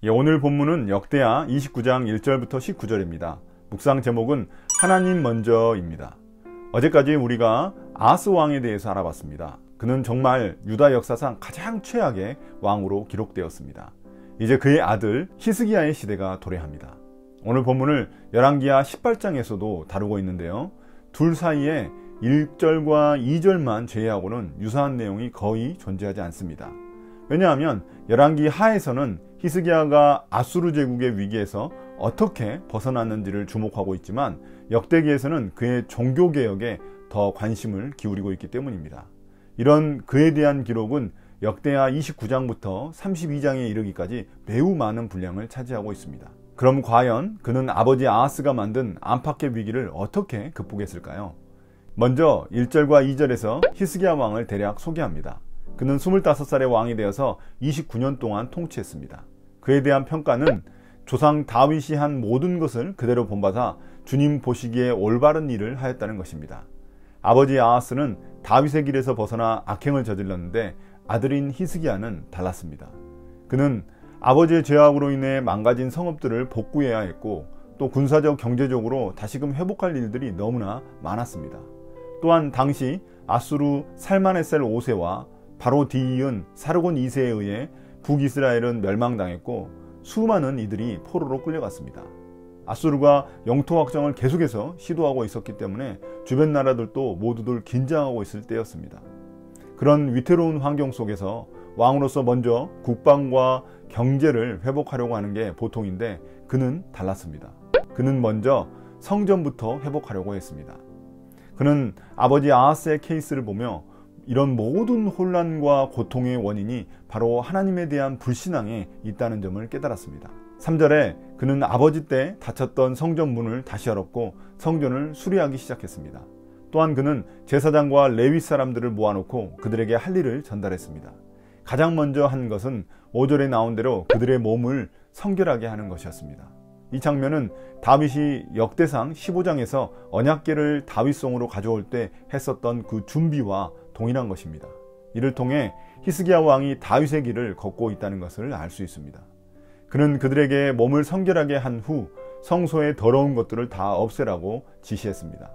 오늘 본문은 역대하 29장 1절부터 19절입니다. 묵상 제목은 하나님 먼저입니다. 어제까지 우리가 아하스 왕에 대해서 알아봤습니다. 그는 정말 유다 역사상 가장 최악의 왕으로 기록되었습니다. 이제 그의 아들 히스기야의 시대가 도래합니다. 오늘 본문을 열왕기하 18장에서도 다루고 있는데요. 둘 사이에 1절과 2절만 제외하고는 유사한 내용이 거의 존재하지 않습니다. 왜냐하면 열왕기 하에서는 히스기야가 아수르 제국의 위기에서 어떻게 벗어났는지를 주목하고 있지만 역대기에서는 그의 종교개혁에 더 관심을 기울이고 있기 때문입니다. 이런 그에 대한 기록은 역대하 29장부터 32장에 이르기까지 매우 많은 분량을 차지하고 있습니다. 그럼 과연 그는 아버지 아하스가 만든 안팎의 위기를 어떻게 극복했을까요? 먼저 1절과 2절에서 히스기야 왕을 대략 소개합니다. 그는 25살의 왕이 되어서 29년 동안 통치했습니다. 그에 대한 평가는 조상 다윗이 한 모든 것을 그대로 본받아 주님 보시기에 올바른 일을 하였다는 것입니다. 아버지 아하스는 다윗의 길에서 벗어나 악행을 저질렀는데 아들인 히스기야는 달랐습니다. 그는 아버지의 죄악으로 인해 망가진 성읍들을 복구해야 했고 또 군사적 경제적으로 다시금 회복할 일들이 너무나 많았습니다. 또한 당시 아수르 살마네셀 5세와 바로 뒤이은 사르곤 2세에 의해 북이스라엘은 멸망당했고 수많은 이들이 포로로 끌려갔습니다. 아수르가 영토 확장을 계속해서 시도하고 있었기 때문에 주변 나라들도 모두들 긴장하고 있을 때였습니다. 그런 위태로운 환경 속에서 왕으로서 먼저 국방과 경제를 회복하려고 하는 게 보통인데 그는 달랐습니다. 그는 먼저 성전부터 회복하려고 했습니다. 그는 아버지 아하스의 케이스를 보며 이런 모든 혼란과 고통의 원인이 바로 하나님에 대한 불신앙에 있다는 점을 깨달았습니다. 3절에 그는 아버지 때 닫혔던 성전 문을 다시 열었고 성전을 수리하기 시작했습니다. 또한 그는 제사장과 레위 사람들을 모아놓고 그들에게 할 일을 전달했습니다. 가장 먼저 한 것은 5절에 나온 대로 그들의 몸을 성결하게 하는 것이었습니다. 이 장면은 다윗이 역대상 15장에서 언약궤를 다윗성으로 가져올 때 했었던 그 준비와 동일한 것입니다. 이를 통해 히스기야 왕이 다윗의 길을 걷고 있다는 것을 알 수 있습니다. 그는 그들에게 몸을 성결하게 한 후 성소의 더러운 것들을 다 없애라고 지시했습니다.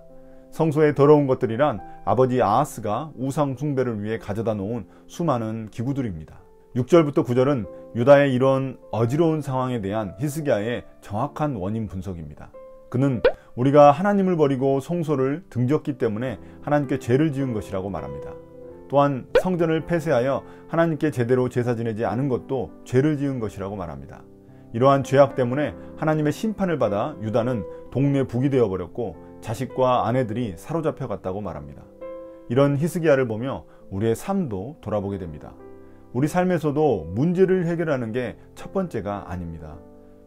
성소의 더러운 것들이란 아버지 아하스가 우상 숭배를 위해 가져다 놓은 수많은 기구들입니다. 6절부터 9절은 유다의 이런 어지러운 상황에 대한 히스기야의 정확한 원인 분석입니다. 그는 우리가 하나님을 버리고 성소를 등졌기 때문에 하나님께 죄를 지은 것이라고 말합니다. 또한 성전을 폐쇄하여 하나님께 제대로 제사 지내지 않은 것도 죄를 지은 것이라고 말합니다. 이러한 죄악 때문에 하나님의 심판을 받아 유다는 동네 북이 되어버렸고 자식과 아내들이 사로잡혀 갔다고 말합니다. 이런 히스기야를 보며 우리의 삶도 돌아보게 됩니다. 우리 삶에서도 문제를 해결하는 게 첫 번째가 아닙니다.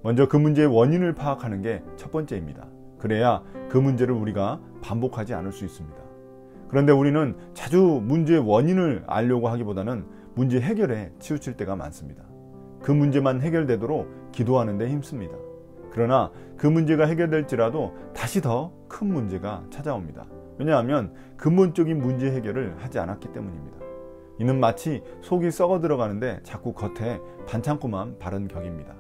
먼저 그 문제의 원인을 파악하는 게 첫 번째입니다. 그래야 그 문제를 우리가 반복하지 않을 수 있습니다. 그런데 우리는 자주 문제의 원인을 알려고 하기보다는 문제 해결에 치우칠 때가 많습니다. 그 문제만 해결되도록 기도하는 데 힘씁니다. 그러나 그 문제가 해결될지라도 다시 더 큰 문제가 찾아옵니다. 왜냐하면 근본적인 문제 해결을 하지 않았기 때문입니다. 이는 마치 속이 썩어 들어가는데 자꾸 겉에 반창고만 바른 격입니다.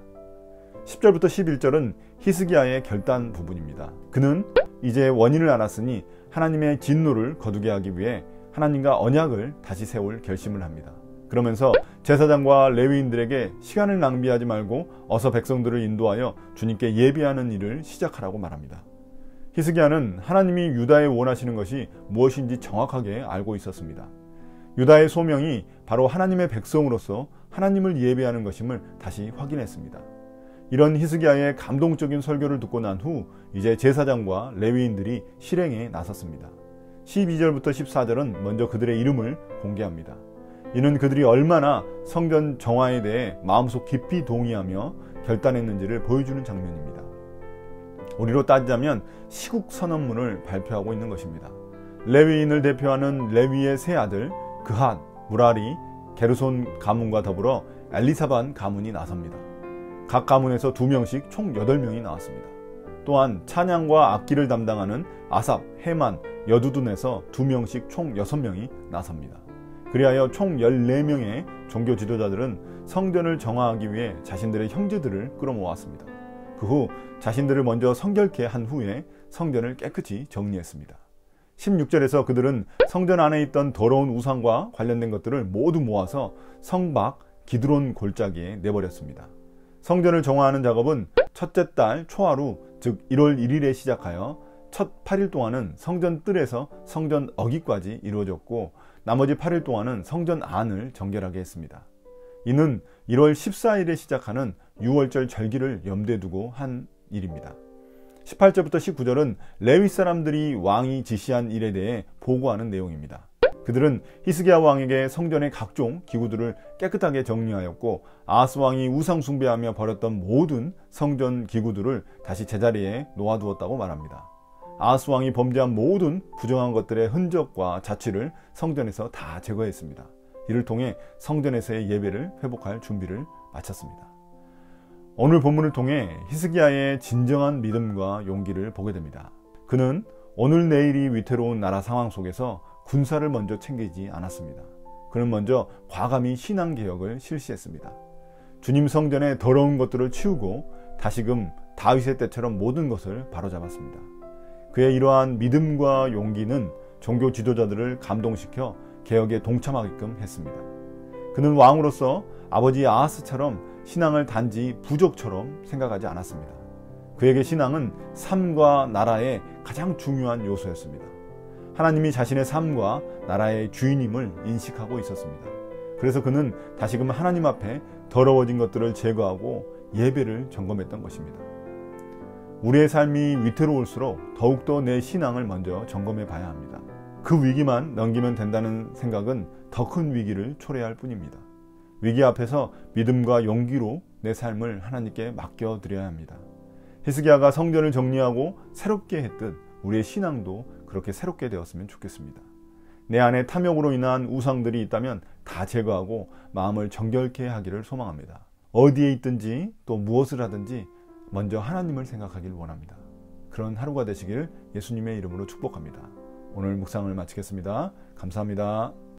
10절부터 11절은 히스기야의 결단 부분입니다. 그는 이제 원인을 알았으니 하나님의 진노를 거두게 하기 위해 하나님과 언약을 다시 세울 결심을 합니다. 그러면서 제사장과 레위인들에게 시간을 낭비하지 말고 어서 백성들을 인도하여 주님께 예비하는 일을 시작하라고 말합니다. 히스기야는 하나님이 유다에 원하시는 것이 무엇인지 정확하게 알고 있었습니다. 유다의 소명이 바로 하나님의 백성으로서 하나님을 예배하는 것임을 다시 확인했습니다. 이런 히스기야의 감동적인 설교를 듣고 난 후 이제 제사장과 레위인들이 실행에 나섰습니다. 12절부터 14절은 먼저 그들의 이름을 공개합니다. 이는 그들이 얼마나 성전 정화에 대해 마음속 깊이 동의하며 결단했는지를 보여주는 장면입니다. 우리로 따지자면 시국 선언문을 발표하고 있는 것입니다. 레위인을 대표하는 레위의 세 아들 그핫, 무라리, 게르손 가문과 더불어 엘리사반 가문이 나섭니다. 각 가문에서 2명씩 총 8명이 나왔습니다. 또한 찬양과 악기를 담당하는 아삽, 헤만, 여두둔에서 2명씩 총 6명이 나섭니다. 그리하여 총 14명의 종교 지도자들은 성전을 정화하기 위해 자신들의 형제들을 끌어모았습니다. 그 후 자신들을 먼저 성결케 한 후에 성전을 깨끗이 정리했습니다. 16절에서 그들은 성전 안에 있던 더러운 우상과 관련된 것들을 모두 모아서 성 밖 기드론 골짜기에 내버렸습니다. 성전을 정화하는 작업은 첫째 달 초하루, 즉 1월 1일에 시작하여 첫 8일 동안은 성전 뜰에서 성전 어귀까지 이루어졌고 나머지 8일 동안은 성전 안을 정결하게 했습니다. 이는 1월 14일에 시작하는 6월절 절기를 염두에 두고 한 일입니다. 18절부터 19절은 레위 사람들이 왕이 지시한 일에 대해 보고하는 내용입니다. 그들은 히스기야 왕에게 성전의 각종 기구들을 깨끗하게 정리하였고 아하스 왕이 우상 숭배하며 버렸던 모든 성전 기구들을 다시 제자리에 놓아두었다고 말합니다. 아하스 왕이 범죄한 모든 부정한 것들의 흔적과 자취를 성전에서 다 제거했습니다. 이를 통해 성전에서의 예배를 회복할 준비를 마쳤습니다. 오늘 본문을 통해 히스기야의 진정한 믿음과 용기를 보게 됩니다. 그는 오늘 내일이 위태로운 나라 상황 속에서 군사를 먼저 챙기지 않았습니다. 그는 먼저 과감히 신앙개혁을 실시했습니다. 주님 성전의 더러운 것들을 치우고 다시금 다윗의 때처럼 모든 것을 바로잡았습니다. 그의 이러한 믿음과 용기는 종교 지도자들을 감동시켜 개혁에 동참하게끔 했습니다. 그는 왕으로서 아버지 아하스처럼 신앙을 단지 부족처럼 생각하지 않았습니다. 그에게 신앙은 삶과 나라의 가장 중요한 요소였습니다. 하나님이 자신의 삶과 나라의 주인임을 인식하고 있었습니다. 그래서 그는 다시금 하나님 앞에 더러워진 것들을 제거하고 예배를 점검했던 것입니다. 우리의 삶이 위태로울수록 더욱더 내 신앙을 먼저 점검해 봐야 합니다. 그 위기만 넘기면 된다는 생각은 더 큰 위기를 초래할 뿐입니다. 위기 앞에서 믿음과 용기로 내 삶을 하나님께 맡겨드려야 합니다. 히스기야가 성전을 정리하고 새롭게 했듯 우리의 신앙도 그렇게 새롭게 되었으면 좋겠습니다. 내 안에 탐욕으로 인한 우상들이 있다면 다 제거하고 마음을 정결케 하기를 소망합니다. 어디에 있든지 또 무엇을 하든지 먼저 하나님을 생각하길 원합니다. 그런 하루가 되시길 예수님의 이름으로 축복합니다. 오늘 묵상을 마치겠습니다. 감사합니다.